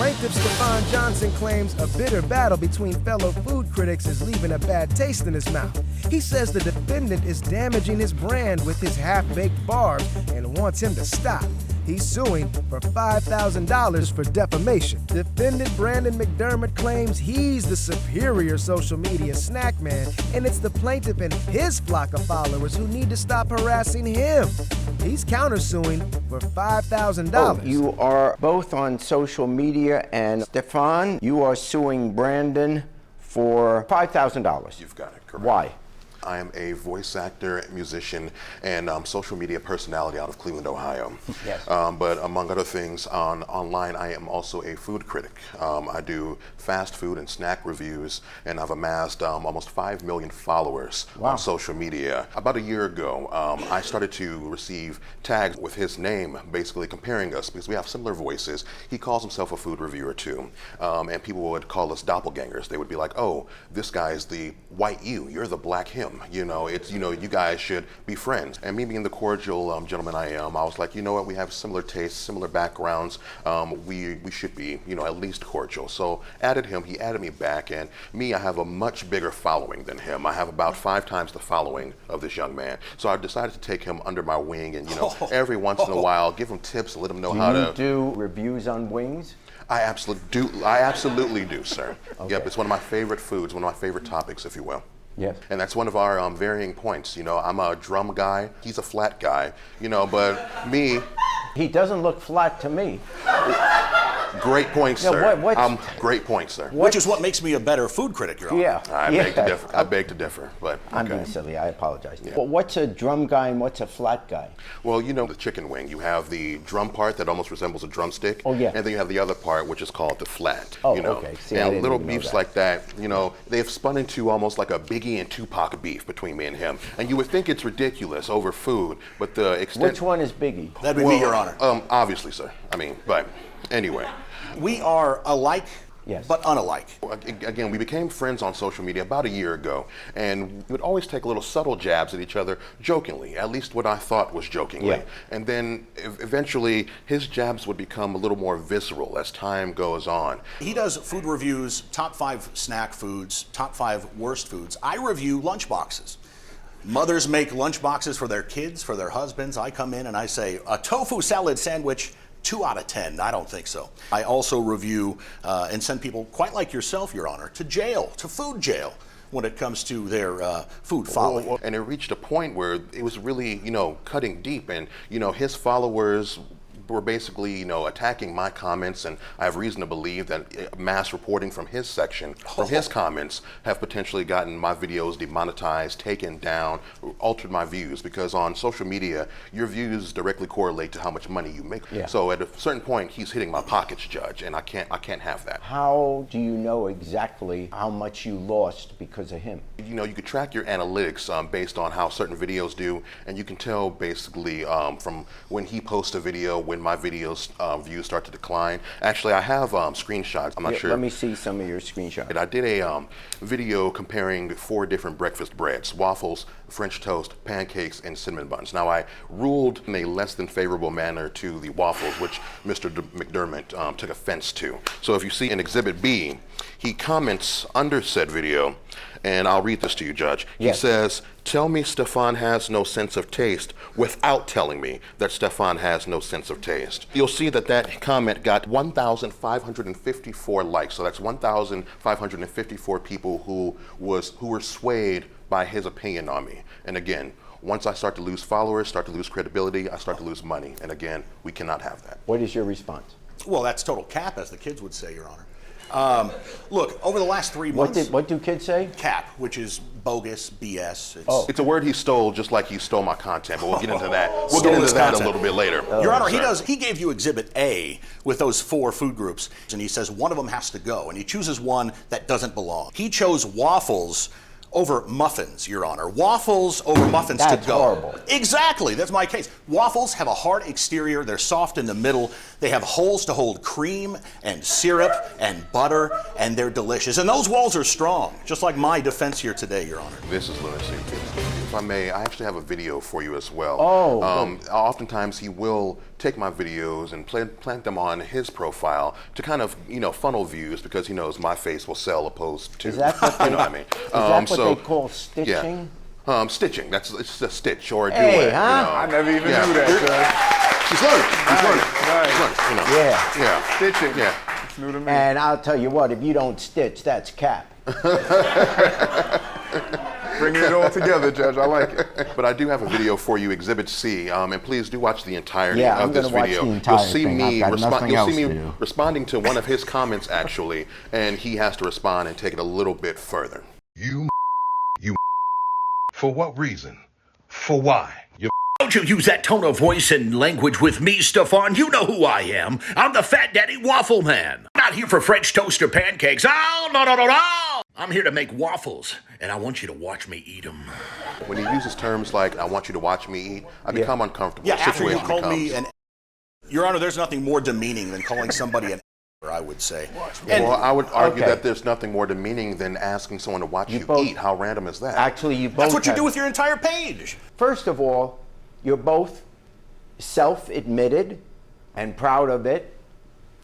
Plaintiff Stefan Johnson claims a bitter battle between fellow food critics is leaving a bad taste in his mouth. He says the defendant is damaging his brand with his half-baked barbs and wants him to stop. He's suing for $5,000 for defamation. Defendant Brandon McDermott claims he's the superior social media snack man, and it's the plaintiff and his flock of followers who need to stop harassing him. He's countersuing for $5,000. Oh, you are both on social media, and Stefan, you are suing Brandon for $5,000. You've got it, correct. Why? I am a voice actor, musician, and social media personality out of Cleveland, Ohio. Yes. But among other things, online, I am also a food critic. I do fast food and snack reviews, and I've amassed almost 5 million followers on social media. About a year ago, I started to receive tags with his name, basically comparing us because we have similar voices. He calls himself a food reviewer too, and people would call us doppelgangers. They would be like, "Oh, this guy's the white you, you're the black him. You know, you guys should be friends." And me being the cordial gentleman I am, I was like, you know what, we have similar tastes, similar backgrounds. We should be, at least cordial. So added him, he added me back, and I have a much bigger following than him. I have about 5 times the following of this young man. So I decided to take him under my wing and, every once in a while, give him tips, let him know how to. Do you do reviews on wings? I absolutely do, sir. Okay. Yep, it's one of my favorite foods, one of my favorite topics, if you will. Yes. And that's one of our varying points. I'm a drum guy, he's a flat guy, but me. He doesn't look flat to me. Great point, sir. What? Great point, sir. Which is what makes me a better food critic, Your Honor. Yeah. I beg to differ, but I'm okay. being silly, I apologize. Yeah. But what's a drum guy and what's a flat guy? Well, the chicken wing, you have the drum part that almost resembles a drumstick. Oh, yeah. And then you have the other part, which is called the flat. Oh, okay. See, I and didn't little even know beefs that. like that, they've spun into almost like a Biggie and Tupac beef between me and him. And you would think it's ridiculous over food, but the extent. Which one is Biggie? That'd be me, Your Honor. Obviously, sir. But anyway. We are alike, yes, but unalike. Again, we became friends on social media about a year ago, and we would always take little subtle jabs at each other jokingly, at least what I thought was jokingly. Yeah. And then eventually his jabs would become a little more visceral as time goes on. He does food reviews, top 5 snack foods, top 5 worst foods. I review lunchboxes. Mothers make lunchboxes for their kids, for their husbands. I come in and I say, a tofu salad sandwich, 2 out of 10. I don't think so. I also review and send people, quite like yourself, Your Honor, to jail, to food jail, when it comes to their food folly. And it reached a point where it was really, cutting deep, and, his followers were basically, attacking my comments, and I have reason to believe that mass reporting from his section, from his comments, have potentially gotten my videos demonetized, taken down, altered my views, because on social media, your views directly correlate to how much money you make. Yeah. So at a certain point, he's hitting my pockets, Judge, and I can't have that. How do you know exactly how much you lost because of him? You could track your analytics based on how certain videos do, and you can tell basically from when he posts a video, when my videos views start to decline. Actually, I have screenshots. I'm not sure. Let me see some of your screenshots. I did a video comparing 4 different breakfast breads: waffles, French toast, pancakes, and cinnamon buns. Now, I ruled in a less than favorable manner to the waffles, which Mr. McDermott took offense to. So if you see in Exhibit B, he comments under said video, and I'll read this to you, Judge. Yes. He says, "Tell me Stefan has no sense of taste without telling me that Stefan has no sense of taste." You'll see that comment got 1,554 likes. So that's 1,554 people who were swayed by his opinion on me. And again, once I start to lose followers, start to lose credibility, I start to lose money. And again, we cannot have that. What is your response? Well, that's total cap, as the kids would say, Your Honor. Look, over the last 3 months... What do kids say? Cap, which is bogus, BS. It's a word he stole, just like he stole my content, but we'll get into that. We'll get into that a little bit later. Your Honor, he gave you Exhibit A with those 4 food groups, and he says one of them has to go, and he chooses one that doesn't belong. He chose waffles over muffins, Your Honor. Waffles over muffins That's to go. horrible. Exactly, that's my case. Waffles have a hard exterior, they're soft in the middle, they have holes to hold cream and syrup and butter, and they're delicious. And those walls are strong, just like my defense here today, Your Honor. This is lunacy. If I may, I actually have a video for you as well. Oh. Oftentimes he will take my videos and plant them on his profile to kind of, funnel views because he knows my face will sell opposed to, Is that what they, you know what I mean? Is that what they call stitching? Yeah. Stitching. It's a stitch or a Hey, duet. huh? I never even knew that, Judge. He's learning. Yeah. Stitching. Yeah. It's new to me. And I'll tell you what, if you don't stitch, that's cap. Bringing it all together, Judge. I like it. But I do have a video for you, Exhibit C, and please do watch the entirety Yeah, I'm of this gonna watch video. the entire You'll see thing. me I've got nothing else to do. responding to one of his comments actually, and he has to respond and take it a little bit further. You, for what reason? For why? Don't you use that tone of voice and language with me, Stefan. You know who I am. I'm the Fat Daddy Waffle Man. I'm not here for French toast or pancakes. Oh, no. I'm here to make waffles, and I want you to watch me eat them. When he uses terms like, I want you to watch me eat, I become uncomfortable. Yeah, The after you situation called me becomes- Your Honor, there's nothing more demeaning than calling somebody an I would say. Well, I would argue Okay. that there's nothing more demeaning than asking someone to watch you both- eat. How random is that? Actually, you both That's what you have- do with your entire page. First of all, you're both self-admitted and proud of it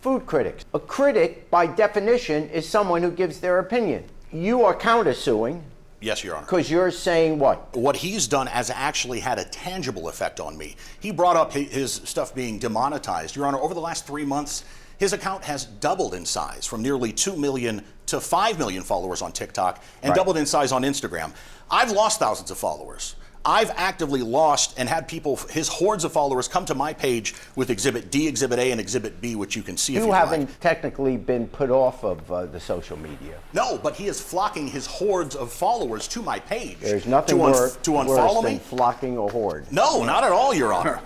food critics. A critic, by definition, is someone who gives their opinion. You are countersuing Yes, Your Honor. because you're saying what? What he's done has actually had a tangible effect on me. He brought up his stuff being demonetized. Your Honor, over the last 3 months, his account has doubled in size from nearly 2 million to 5 million followers on TikTok and doubled in size on Instagram. I've lost thousands of followers. I've actively lost and had people, his hordes of followers, come to my page with Exhibit D, Exhibit A, and Exhibit B, which you can see if You you haven't like. technically been put off of the social media. No, but he is flocking his hordes of followers to my page. There's nothing to worse unfollow than me. flocking a horde. No, not at all, Your Honor.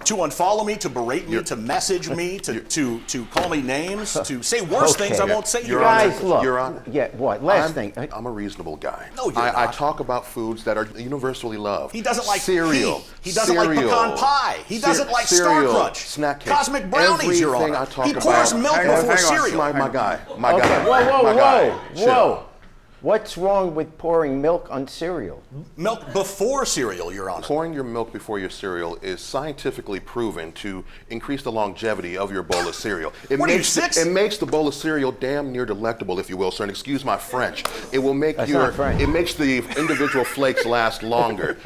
To unfollow me, to berate me, to message me, to call me names, to say worse Okay. things I won't say, Your Guys, Honor. look. Your Honor. Yeah, what? Last I'm, thing. I'm a reasonable guy. No, you're I not. talk about foods that are universally loved. He doesn't like cereal. He doesn't like pecan pie. He doesn't like Star cereal, Crunch. snack cake. Cosmic brownies, Your Everything Honor. I talk He pours about- milk Hang on, before hang on. cereal. My guy. My Okay, guy. whoa, my guy. Chill. whoa. What's wrong with pouring milk on cereal? Milk before cereal, Your Honor. Pouring your milk before your cereal is scientifically proven to increase the longevity of your bowl of cereal. What are you, 6? It makes the bowl of cereal damn near delectable, if you will, sir. And excuse my French. It will make That's not French. it makes the individual flakes last longer,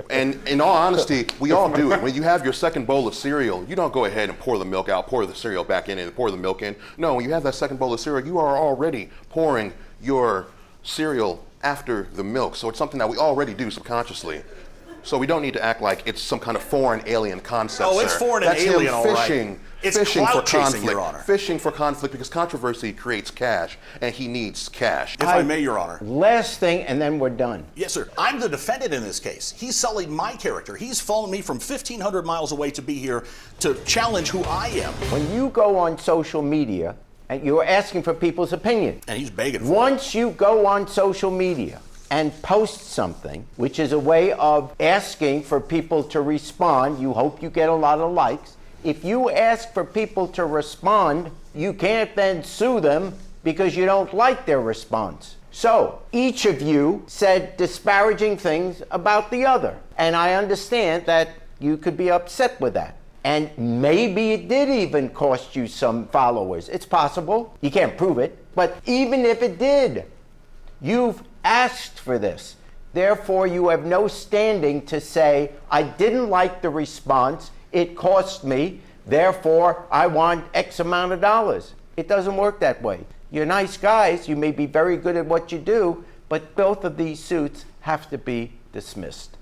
And in all honesty, we all do it. When you have your second bowl of cereal, you don't go ahead and pour the milk out, pour the cereal back in, and pour the milk in. No, when you have that second bowl of cereal, you are already pouring your cereal after the milk. So it's something that we already do subconsciously. So we don't need to act like it's some kind of foreign alien concept. Oh, it's sir. foreign and That's alien, him all right. fishing, It's fishing for clout chasing, conflict. Your Honor. Fishing for conflict because controversy creates cash, and he needs cash. If I may, Your Honor. Last thing, and then we're done. Yes, sir. I'm the defendant in this case. He's sullied my character. He's flown me from 1,500 miles away to be here to challenge who I am. When you go on social media and you're asking for people's opinion, And he's begging for it. once you go on social media and post something, which is a way of asking for people to respond, you hope you get a lot of likes. If you ask for people to respond, you can't then sue them because you don't like their response. So each of you said disparaging things about the other. And I understand that you could be upset with that. And maybe it did even cost you some followers. It's possible. You can't prove it. But even if it did, you've asked for this. Therefore, you have no standing to say, I didn't like the response, it cost me, therefore I want X amount of dollars. It doesn't work that way. You're nice guys, you may be very good at what you do, but both of these suits have to be dismissed.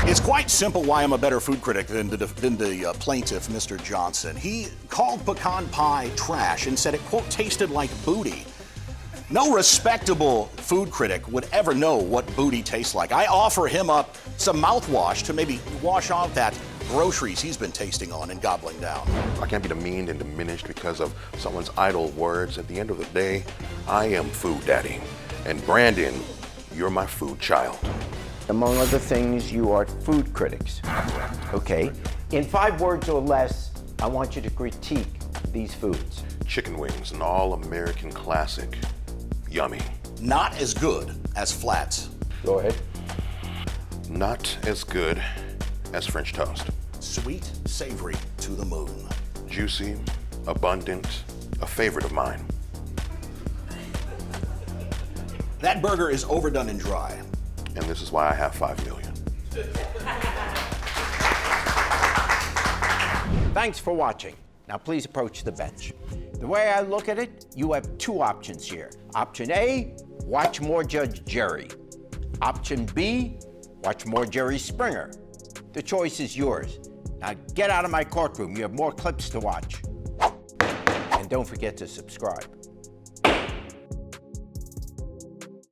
It's quite simple why I'm a better food critic than the plaintiff, Mr. Johnson. He called pecan pie trash and said it, quote, tasted like booty. No respectable food critic would ever know what booty tastes like. I offer him up some mouthwash to maybe wash off that groceries he's been tasting on and gobbling down. I can't be demeaned and diminished because of someone's idle words. At the end of the day, I am Food Daddy. And Brandon, you're my food child. Among other things, you are food critics. Okay? In 5 words or less, I want you to critique these foods. Chicken wings, an all-American classic. Yummy. Not as good as flats. Go ahead. Not as good as French toast. Sweet, savory, to the moon. Juicy, abundant, a favorite of mine. That burger is overdone and dry. And this is why I have 5 million. Thanks for watching. Now please approach the bench. The way I look at it, you have two options here. Option A, watch more Judge Jerry. Option B, watch more Jerry Springer. The choice is yours. Now get out of my courtroom. You have more clips to watch. And don't forget to subscribe.